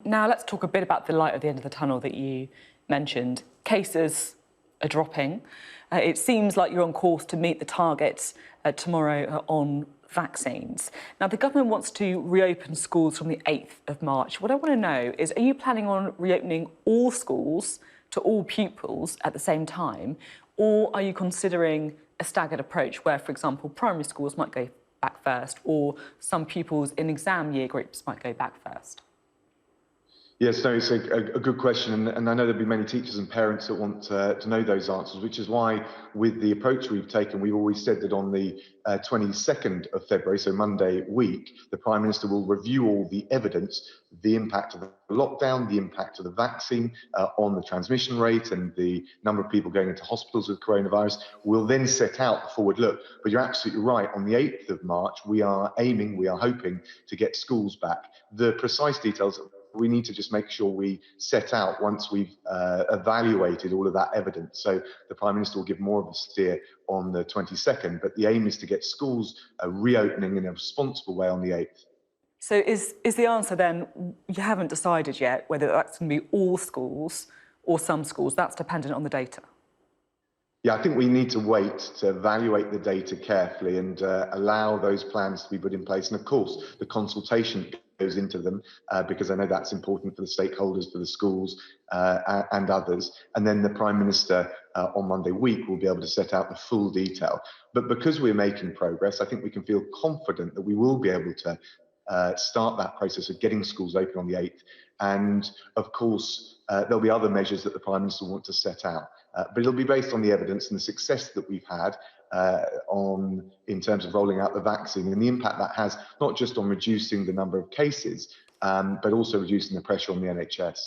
Now let's talk a bit about the light at the end of the tunnel that you mentioned. Cases are dropping. It seems like you're on course to meet the targets tomorrow on vaccines. Now, the government wants to reopen schools from the 8th of March. What I want to know is, are you planning on reopening all schools to all pupils at the same time, or are you considering a staggered approach where, for example, primary schools might go back first, or some pupils in exam year groups might go back first? Yes, no, it's a good question, and I know there'll be many teachers and parents that want to know those answers, which is why, with the approach we've taken, we've always said that on the 22nd of February, so Monday week, the Prime Minister will review all the evidence, the impact of the lockdown, the impact of the vaccine on the transmission rate and the number of people going into hospitals with coronavirus. We'll then set out the forward look. But you're absolutely right, on the 8th of March, we are hoping to get schools back. The precise details we need to just make sure we set out once we've evaluated all of that evidence. So the Prime Minister will give more of a steer on the 22nd, but the aim is to get schools reopening in a responsible way on the 8th. So is the answer then, you haven't decided yet whether that's going to be all schools or some schools? That's dependent on the data. Yeah, I think we need to wait to evaluate the data carefully and allow those plans to be put in place. And of course, the consultation goes into them because I know that's important for the stakeholders, for the schools and others. And then the Prime Minister on Monday week will be able to set out the full detail. But because we're making progress, I think we can feel confident that we will be able to start that process of getting schools open on the 8th. And of course, there'll be other measures that the Prime Minister will want to set out. But it'll be based on the evidence and the success that we've had in terms of rolling out the vaccine and the impact that has, not just on reducing the number of cases, but also reducing the pressure on the NHS.